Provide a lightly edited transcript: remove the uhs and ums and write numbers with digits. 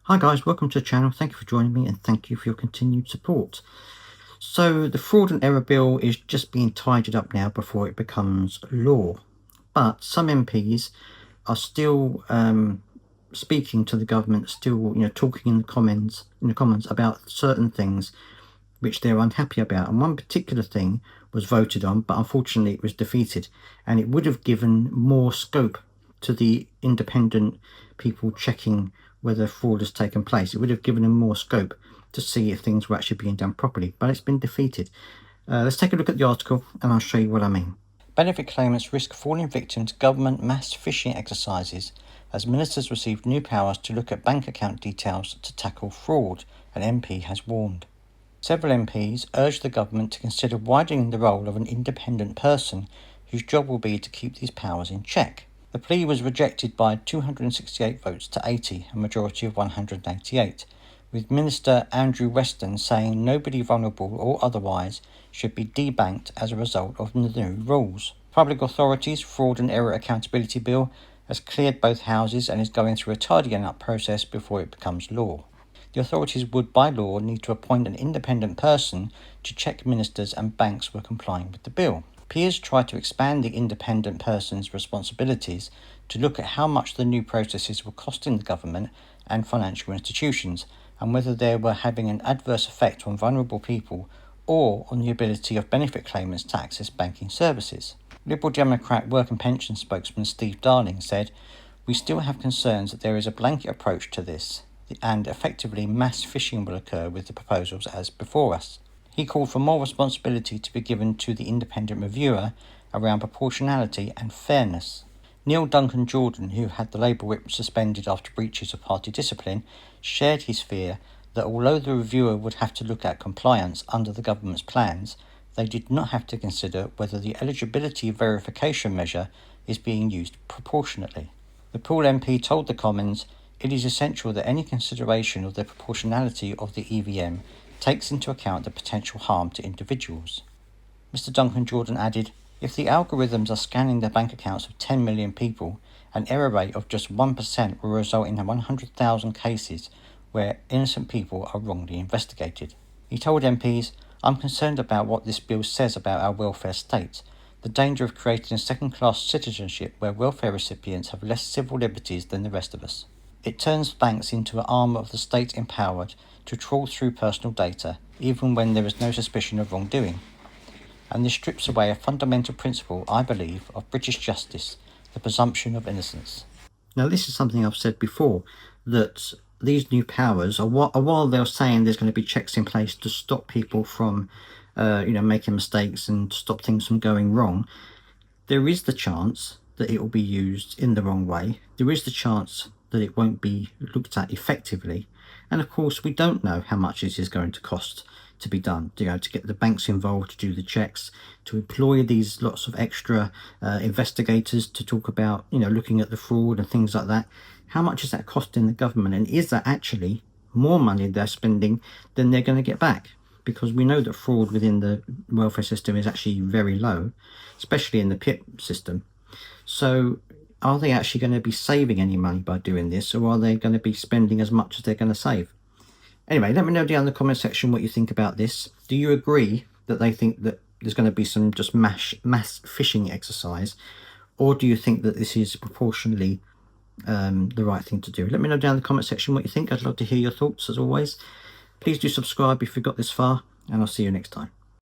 Hi guys, welcome to the channel. Thank you for joining me and thank you for your continued support. So the fraud and error bill is just being tidied up now before it becomes law. But some MPs are still speaking to the government, still talking in the comments about certain things which they're unhappy about. And one particular thing was voted on, but unfortunately it was defeated. And it would have given more scope to the independent people checking whether fraud has taken place. It would have given them more scope to see if things were actually being done properly, but it's been defeated. Let's take a look at the article and I'll show you what I mean. Benefit claimants risk falling victim to government mass phishing exercises as ministers receive new powers to look at bank account details to tackle fraud, an MP has warned. Several MPs urged the government to consider widening the role of an independent person whose job will be to keep these powers in check. The plea was rejected by 268 votes to 80, a majority of 188, with Minister Andrew Weston saying nobody vulnerable or otherwise should be debanked as a result of the new rules. Public Authorities Fraud and Error Accountability Bill has cleared both houses and is going through a tidying up process before it becomes law. The authorities would, by law, need to appoint an independent person to check ministers and banks were complying with the bill. Peers tried to expand the independent person's responsibilities to look at how much the new processes were costing the government and financial institutions, and whether they were having an adverse effect on vulnerable people or on the ability of benefit claimants to access banking services. Liberal Democrat Work and Pension spokesman Steve Darling said, "We still have concerns that there is a blanket approach to this, and effectively mass phishing will occur with the proposals as before us." He called for more responsibility to be given to the independent reviewer around proportionality and fairness. Neil Duncan Jordan, who had the Labour whip suspended after breaches of party discipline, shared his fear that although the reviewer would have to look at compliance under the government's plans, they did not have to consider whether the eligibility verification measure is being used proportionately. The Poole MP told the Commons, "It is essential that any consideration of the proportionality of the EVM takes into account the potential harm to individuals." Mr. Duncan Jordan added, "If the algorithms are scanning the bank accounts of 10 million people, an error rate of just 1% will result in 100,000 cases where innocent people are wrongly investigated." He told MPs, "I'm concerned about what this bill says about our welfare state, the danger of creating a second-class citizenship where welfare recipients have less civil liberties than the rest of us. It turns banks into an arm of the state empowered to trawl through personal data, even when there is no suspicion of wrongdoing. And this strips away a fundamental principle, I believe, of British justice, the presumption of innocence." Now, this is something I've said before, that these new powers, while they're saying there's going to be checks in place to stop people from making mistakes and stop things from going wrong, there is the chance that it will be used in the wrong way. There is the chance that it won't be looked at effectively. And of course, we don't know how much this is going to cost to be done, to get the banks involved to do the checks, to employ these lots of extra investigators to talk about, looking at the fraud and things like that. How much is that costing the government? And is that actually more money they're spending than they're going to get back? Because we know that fraud within the welfare system is actually very low, especially in the PIP system. So are they actually going to be saving any money by doing this, or are they going to be spending as much as they're going to save? Anyway, let me know down in the comment section what you think about this. Do you agree that they think that there's going to be some just mass phishing exercise, or do you think that this is proportionally the right thing to do? Let me know down in the comment section what you think. I'd love to hear your thoughts as always. Please do subscribe if you got this far, and I'll see you next time.